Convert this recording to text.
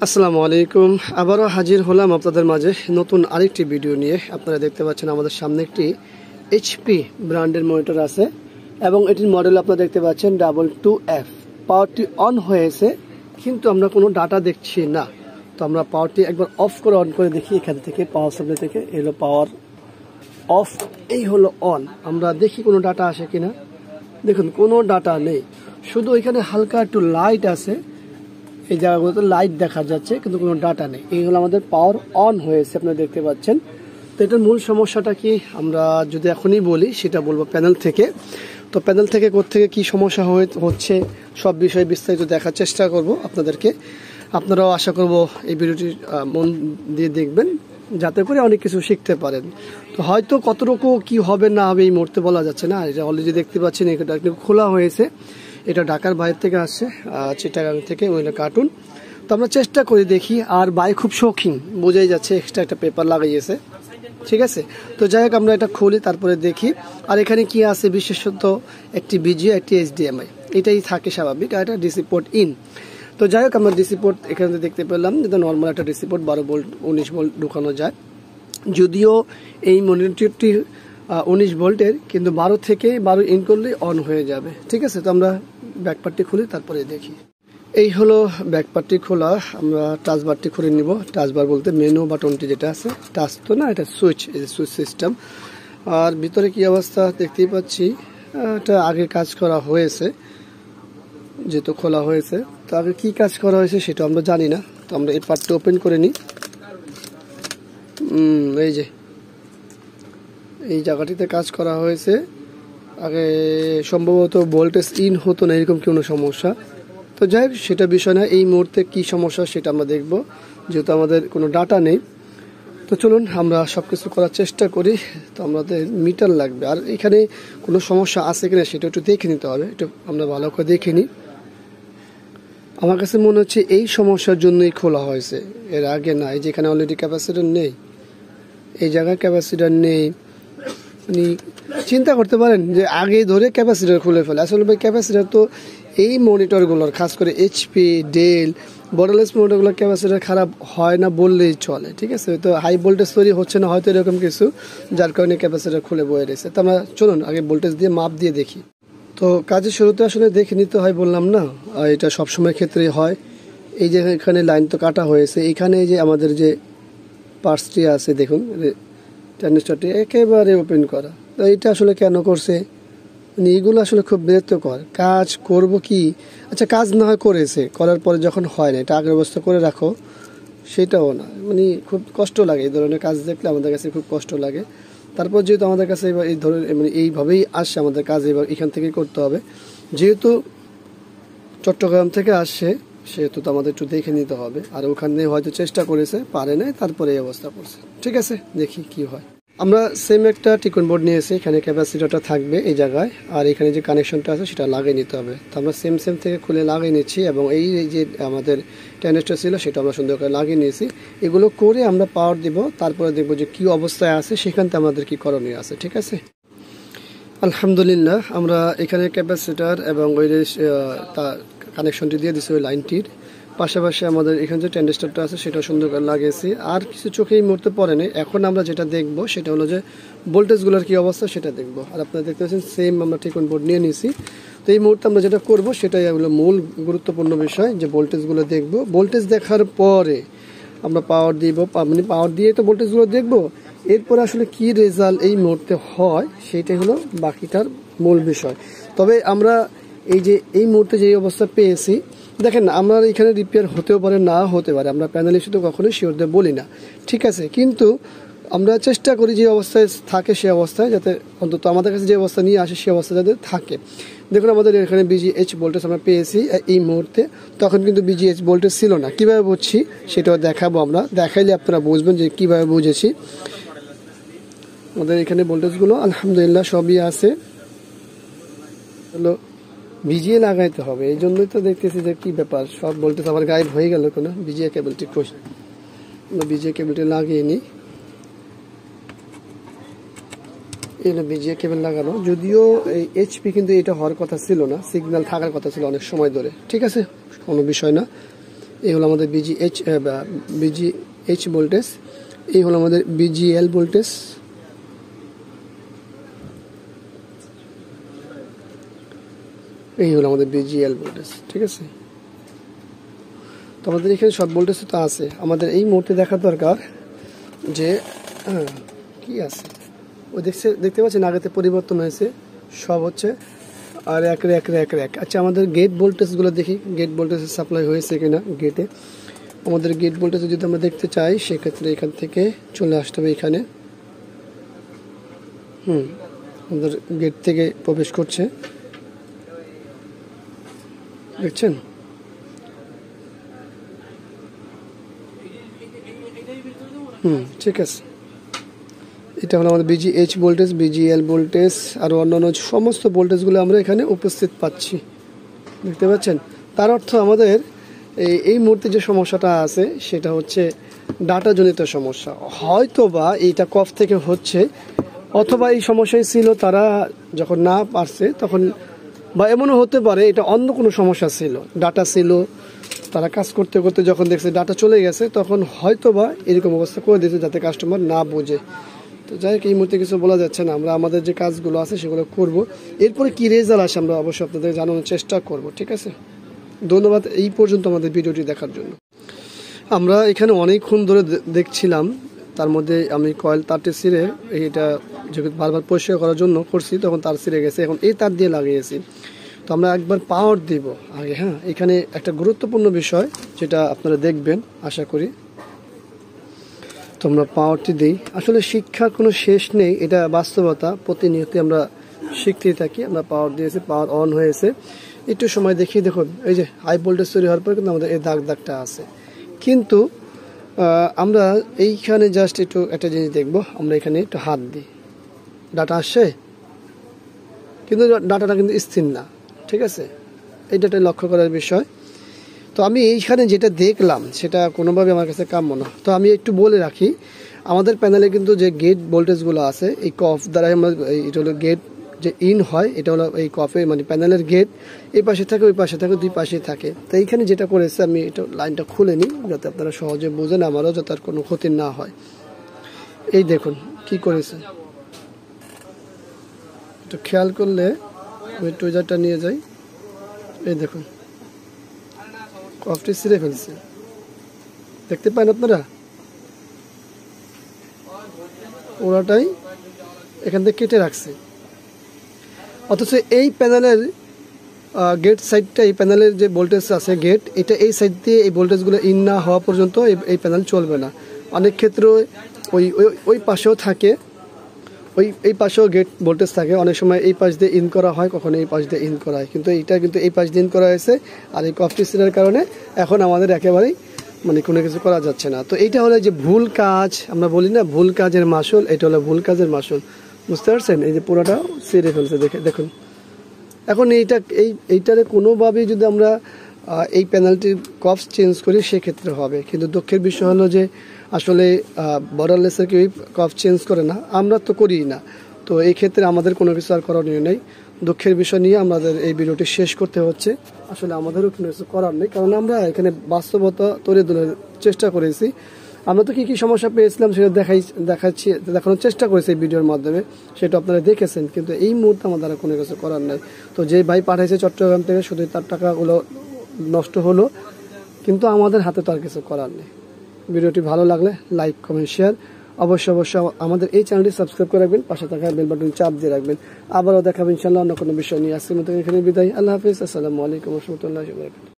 আসসালামু আলাইকুম। আবারও হাজির হলাম আপনাদের মাঝে নতুন আরেকটি ভিডিও নিয়ে। আপনারা দেখতে পাচ্ছেন আমাদের সামনে একটি এইচপি ব্র্যান্ডের মনিটর আছে এবং এটির মডেল আপনারা দেখতে পাচ্ছেন 22F। পাওয়ারটি অন হয়েছে কিন্তু আমরা কোনো ডাটা দেখছি না। তো আমরা পাওয়ারটি একবার অফ করে অন করে দেখি। এখান থেকে পাওয়ার সাপ্লাই থেকে এলো পাওয়ার অফ, এই হলো অন। আমরা দেখি কোনো ডাটা আসে কিনা। দেখুন কোনো ডাটা নেই, শুধু এখানে হালকা একটু লাইট আছে। এই জায়গাগুলোতে লাইট দেখা যাচ্ছে কিন্তু কোনো ডাটা নেই। এই হলো আমাদের পাওয়ার অন হয়েছে, আপনারা দেখতে পাচ্ছেন। তো এটার মূল সমস্যাটা কি আমরা যদি এখনই বলি সেটা বলবো প্যানেল থেকে। তো প্যানেল থেকে কোত্থেকে কি সমস্যা হচ্ছে সব বিষয়ে বিস্তারিত দেখার চেষ্টা করব আপনাদেরকে। আপনারাও আশা করব এই ভিডিওটি মন দিয়ে দেখবেন যাতে করে অনেক কিছু শিখতে পারেন। তো হয়তো কতটুকু কি হবে না হবে এই মুহূর্তে বলা যাচ্ছে না। এটা অলরেডি দেখতে পাচ্ছেন এটা খোলা হয়েছে। এটা ঢাকার বাইরে থেকে আসছে, চিটাগাং থেকে, ওইটা কার্টুন। তো আমরা চেষ্টা করি দেখি। আর ভাই খুব শৌখিন, বোঝাই যাচ্ছে, এক্সট্রা একটা পেপার লাগাইয়েছে, ঠিক আছে। তো যাই হোক আমরা এটা খুলি তারপরে দেখি। আর এখানে কি আছে বিশেষত একটি বিজিএ একটি এইচডিএমআই, এটাই থাকে স্বাভাবিক। আর এটা ডিসি পোর্ট ইন। তো যাই হোক আমরা ডিসি পোর্ট এখানে দেখতে পেলাম, যেটা নর্মাল একটা ডিসি পোর্ট 12 ভোল্ট 19 ভোল্ট ঢুকানো যায়। যদিও এই মনিটরটি 19 ভোল্টের, কিন্তু 12 থেকে 12 ইন করলেই অন হয়ে যাবে, ঠিক আছে। তো আমরা ব্যাকপার্টটি খুলি তারপরে দেখি। এই হলো ব্যাকপার্টটি খোলা। আমরা টাচবারটি খুলে নিব। টাচবার বলতে মেনু বাটনটি যেটা আছে, টাচ তো না, এটা সুইচ, এই যে সুইচ সিস্টেম। আর ভিতরে কি অবস্থা দেখতেই পাচ্ছি, এটা আগে কাজ করা হয়েছে যেহেতু খোলা হয়েছে। তো আগে কি কাজ করা হয়েছে সেটা আমরা জানি না। তো আমরা এই পার্টটা ওপেন করে নিই। এই যে এই জায়গাটিতে কাজ করা হয়েছে। আগে সম্ভবত ভোল্টেজ ইন হতো না, এরকম কোনো সমস্যা। তো যাই হোক সেটা বিষয় না, এই মুহূর্তে কি সমস্যা সেটা আমরা দেখব, যেহেতু আমাদের কোনো ডাটা নেই। তো চলুন আমরা সব কিছু করার চেষ্টা করি। তো আমাদের মিটার লাগবে, আর এখানে কোনো সমস্যা আছে কিনা সেটা একটু দেখে নিতে হবে। একটু আমরা ভালো করে দেখে নিই। আমার কাছে মনে হচ্ছে এই সমস্যার জন্যই খোলা হয়েছে, এর আগে না। এই যেখানে অলরেডি ক্যাপাসিটর নেই, এই জায়গায় ক্যাপাসিটর নেই। আপনি চিন্তা করতে পারেন যে আগে ধরে ক্যাপাসিটর খুলে ফেলে। আসলে ভাই ক্যাপাসিটর তো এই মনিটরগুলোর, খাস করে এইচপি, ডেল, বর্ডারলেস মনিটরগুলোর ক্যাপাসিটর খারাপ হয় না বললেই চলে, ঠিক আছে। তো হাই ভোল্টেজ তৈরি হচ্ছে না হয়তো এরকম কিছু, যার কারণে ক্যাপাসিটর খুলে বয়ে রয়েছে। তো আমরা চলুন আগে ভোল্টেজ দিয়ে মাপ দিয়ে দেখি। তো কাজের শুরুতে আসলে দেখে নিতে হয়, বললাম না, এটা সবসময় ক্ষেত্রেই হয়। এই যে এখানে লাইন তো কাটা হয়েছে, এখানে এই যে আমাদের যে পার্টসটি আছে দেখুন, ট্রানজিস্টরটি একেবারে ওপেন করা। তো এইটা আসলে কেন করছে, মানে এগুলো আসলে খুব বিরক্তকর। কাজ করব কি, আচ্ছা কাজ না হয় করেছে, করার পরে যখন হয় না, এটা আগের অবস্থা করে রাখো, সেটাও না। মানে খুব কষ্ট লাগে এই ধরনের কাজ দেখলে, আমাদের কাছে খুব কষ্ট লাগে। তারপর যেহেতু আমাদের কাছে এই ধরনের মানে এইভাবেই আসছে আমাদের কাজ, এবার এখান থেকেই করতে হবে। যেহেতু চট্টগ্রাম থেকে আসছে সেহেতু তো আমাদের একটু দেখে নিতে হবে। আর ওখানে হয়তো চেষ্টা করেছে, পারে নাই, তারপরে এই অবস্থা করছে, ঠিক আছে। দেখি কি হয়। আমরা সেম একটা টিকন বোর্ড নিয়েছি, এখানে ক্যাপাসিটরটা থাকবে এই জায়গায়, আর এখানে যে কানেকশনটা আছে সেটা লাগিয়ে নিতে হবে। তো আমরা সেম থেকে খুলে লাগিয়ে নিচ্ছি, এবং এই যে আমাদের ট্রানজিস্টর ছিল সেটা আমরা সুন্দর করে লাগিয়ে নিয়েছি। এগুলো করে আমরা পাওয়ার দিব, তারপরে দেখবো যে কি অবস্থায় আছে, সেখান থেকে আমাদের কি করণীয় আছে, ঠিক আছে। আলহামদুলিল্লাহ আমরা এখানে ক্যাপাসিটর এবং ওই কানেকশনটি দিয়ে দিচ্ছি ওই লাইনটির পাশাপাশি। আমাদের এখানে যে ট্রানজিস্টরটা আছে সেটা সুন্দর করে লাগিয়েছি। আর কিছু চোখে এই মুহূর্তে পড়ে নেই। এখন আমরা যেটা দেখবো সেটা হলো যে ভোল্টেজগুলোর কি অবস্থা সেটা দেখবো। আর আপনারা দেখতে পাচ্ছেন সেম আমরা টিকন বোর্ড নিয়ে নিয়েছি। তো এই মুহূর্তে আমরা যেটা করবো সেটাই হলো মূল গুরুত্বপূর্ণ বিষয়, যে ভোল্টেজগুলো দেখবো। ভোল্টেজ দেখার পরে আমরা পাওয়ার দিব, মানে পাওয়ার দিয়ে তো ভোল্টেজগুলো দেখবো। এরপর আসলে কি রেজাল্ট এই মুহূর্তে হয় সেটাই হলো বাকিটার মূল বিষয়। তবে আমরা এই যে এই মুহূর্তে যে অবস্থা পেয়েছি, দেখেন আমরা এখানে রিপেয়ার হতেও পারে, না হতে পারে, আমরা প্যানেল ইস্যু তো কখনোই শিওর দিয়ে বলি না, ঠিক আছে। কিন্তু আমরা চেষ্টা করি যে অবস্থায় থাকে সে অবস্থায়, যাতে অন্তত আমাদের কাছে যে অবস্থা নিয়ে আসে সে অবস্থা যাতে থাকে। দেখুন আমাদের এখানে বিজিএইচ ভোল্টেজ আমরা পেয়েছি এই মুহূর্তে, তখন কিন্তু বিজিএইচ ভোল্টেজ ছিল না। কীভাবে বুঝছি সেটাও দেখাবো আমরা, দেখাইলে আপনারা বুঝবেন যে কীভাবে বুঝেছি। আমাদের এখানে ভোল্টেজগুলো আলহামদুলিল্লাহ সবই আছে। হলো ভিজিয়ে লাগাইতে হবে, এই জন্যই তো দেখতেছি যে কি ব্যাপার, সব ভোল্টেজ আমার গায়েব হয়ে গেল। কোনো ভিজিয়ে কেবলটি কই, ভিজিয়ে কেবলটি লাগিয়ে নিই। এগুলো ভিজিয়ে কেবল লাগানো, যদিও এই এইচপি কিন্তু এটা হওয়ার কথা ছিল না, সিগন্যাল থাকার কথা ছিল অনেক সময় ধরে, ঠিক আছে, কোনো বিষয় না। এই হলো আমাদের বিজিএইচ ভোল্টেজ, এই হলো আমাদের বিজিএল ভোল্টেজ, এই হলো আমাদের বিজিএল ভোল্টেজ। ঠিক আছে, তো আমাদের এখানে সব ভোল্টেজ তো আছে। আমাদের এই মুহূর্তে দেখার দরকার যে কি আছে, ও দেখতে পাচ্ছেন আগেতে পরিবর্তন হয়েছে সব হচ্ছে আর এক। আচ্ছা, আমাদের গেট ভোল্টেজগুলো দেখি, গেট ভোল্টেজ সাপ্লাই হয়েছে কিনা। গেটে আমাদের গেট ভোল্টেজ যদি আমরা দেখতে চাই সেক্ষেত্রে এখান থেকে চলে আসতে হবে এখানে। আমাদের গেট থেকে প্রবেশ করছে, দেখছেন। ঠিক আছে, এটা হলো আমাদের বিজিএইচ ভোল্টেজ, বিজিএল ভোল্টেজ আর অন্যান্য সমস্ত ভোল্টেজগুলো আমরা এখানে উপস্থিত পাচ্ছি, দেখতে পাচ্ছেন। তার অর্থ আমাদের এই মুহূর্তে যে সমস্যাটা আছে সেটা হচ্ছে ডাটাজনিত সমস্যা। হয়তো বা এইটা কফ থেকে হচ্ছে, অথবা এই সমস্যাই ছিল তারা যখন না পারছে তখন, বা এমনও হতে পারে এটা অন্য কোনো সমস্যা ছিল, ডাটা ছিল, তারা কাজ করতে করতে যখন দেখছে ডাটা চলে গেছে তখন হয়তো বা এরকম অবস্থা করে দিয়েছে যাতে কাস্টমার না বোঝে। তো যাই হোক, এই মুহূর্তে কিছু বলা যাচ্ছে না, আমরা আমাদের যে কাজগুলো আছে সেগুলো করব। এরপরে কি রেজাল্ট আসে আমরা অবশ্যই আপনাদের জানানোর চেষ্টা করব। ঠিক আছে, ধন্যবাদ এই পর্যন্ত আমাদের ভিডিওটি দেখার জন্য। আমরা এখানে অনেকক্ষণ ধরে দেখছিলাম, তার মধ্যে আমি কয়েল তারটি ছিঁড়ে এটা যেহেতু বারবার পরিষ্কার করার জন্য করছি তখন তার ছিঁড়ে গেছে, এখন এই তার দিয়ে লাগিয়েছি। তো আমরা একবার পাওয়ার দিব আগে। এখানে একটা গুরুত্বপূর্ণ বিষয় যেটা আপনারা দেখবেন আশা করি। তো আমরা পাওয়ারটি দিই, আসলে শিক্ষার কোনো শেষ নেই, এটা বাস্তবতা, প্রতিনিয়ত আমরা শিখতেই থাকি। আমরা পাওয়ার দিয়েছি, পাওয়ার অন হয়েছে। একটু সময় দেখিয়ে দেখুন, এই যে হাই ভোল্টেজ তৈরি হওয়ার পর কিন্তু আমাদের এই দাগটা আছে। কিন্তু আমরা এইখানে জাস্ট একটু একটা জিনিস দেখবো, আমরা এখানে একটু হাত দিই, ডাটা আসছে কিন্তু ডাটাটা কিন্তু স্থির না। ঠিক আছে, এইটাই লক্ষ্য করার বিষয়। তো আমি এইখানে যেটা দেখলাম সেটা কোনোভাবে আমার কাছে কাম্য না। তো আমি একটু বলে রাখি, আমাদের প্যানেলে কিন্তু যে গেট ভোল্টেজগুলো আছে এই কফ দ্বারাই আমরা, এটা হলো গেট যে ইন হয়, এটা হলো এই কফে মানে প্যানেলের গেট, এই পাশে থাকে ওই পাশে থাকে, দুই পাশেই থাকে। তো এইখানে যেটা করেছে আমি এটা লাইনটা খুলে নিই যাতে আপনারা সহজে বোঝেন, আমারও যাতে আর কোনো ক্ষতি না হয়। এই দেখুন কি করেছে, একটু খেয়াল করলে আমি টুইজারটা নিয়ে যাই, এই দেখুন কফটি ছিঁড়ে ফেলছে, দেখতে পান আপনারা, ওরাটাই এখান থেকে কেটে রাখছে। অথচ এই প্যানেলের গেট সাইডটা, এই প্যানেলের যে ভোল্টেজ আছে গেট, এটা এই সাইড দিয়ে এই ভোল্টেজগুলো ইন না হওয়া পর্যন্ত এই প্যানেল চলবে না। অনেক ক্ষেত্রে ওই পাশেও থাকে, এই পাশেও গেট ভোল্টেজ থাকে, অনেক সময় এই পাশ দিয়ে ইন করা হয়, কখনো এই পাশ দিয়ে ইন করা হয়, কিন্তু এইটা কিন্তু এই পাশ দিয়ে ইন করা হয়েছে। আর এই কফটি সিলের কারণে এখন আমাদের একেবারেই মানে কোনো কিছু করা যাচ্ছে না। তো এইটা হলো যে ভুল কাজ, আমরা বলি না ভুল কাজের মাসুল, এটা হলো ভুল কাজের মাসুল, বুঝতে পারছেন। এই যে পুরোটা ছিঁড়ে ফেলছে, দেখুন। এখন এইটারে কোনোভাবেই যদি আমরা এই প্যানেলটির কফ চেঞ্জ করি সেক্ষেত্রে হবে, কিন্তু দুঃখের বিষয় হলো যে আসলে বর্ডারলেসের কেউ কফ চেঞ্জ করে না, আমরা তো করি না। তো এই ক্ষেত্রে আমাদের কোনো কিছু আর করণীয় নেই। দুঃখের বিষয় নিয়ে আমাদের এই ভিডিওটি শেষ করতে হচ্ছে। আসলে আমাদেরও কোনো কিছু করার নেই, কারণ আমরা এখানে বাস্তবতা তুলে ধরার চেষ্টা করেছি। আমরা তো কী সমস্যা পেয়েছিলাম সেটা দেখানোর চেষ্টা করেছি এই ভিডিওর মাধ্যমে, সেটা আপনারা দেখেছেন। কিন্তু এই মুহূর্তে আমাদের আর কোনো কিছু করার নেই। তো যে ভাই পাঠাইছে চট্টগ্রাম থেকে, শুধু তার টাকাগুলো নষ্ট হলো, কিন্তু আমাদের হাতে তো আর কিছু করার নেই। ভিডিওটি ভালো লাগলে লাইক, কমেন্ট, শেয়ার অবশ্যই আমাদের এই চ্যানেলটি সাবস্ক্রাইব করে রাখবেন, পাশে থাকা বেল বাটন চাপ দিয়ে রাখবেন। আবারও দেখাবেন ইনশাআল্লাহ অন্য কোনো বিষয় নিয়ে। আজকের মতো এখানে বিদায়। আল্লাহ হাফিজ। আসসালামু আলাইকুম ওয়া রাহমাতুল্লাহি ওয়া বারাকাতুহু।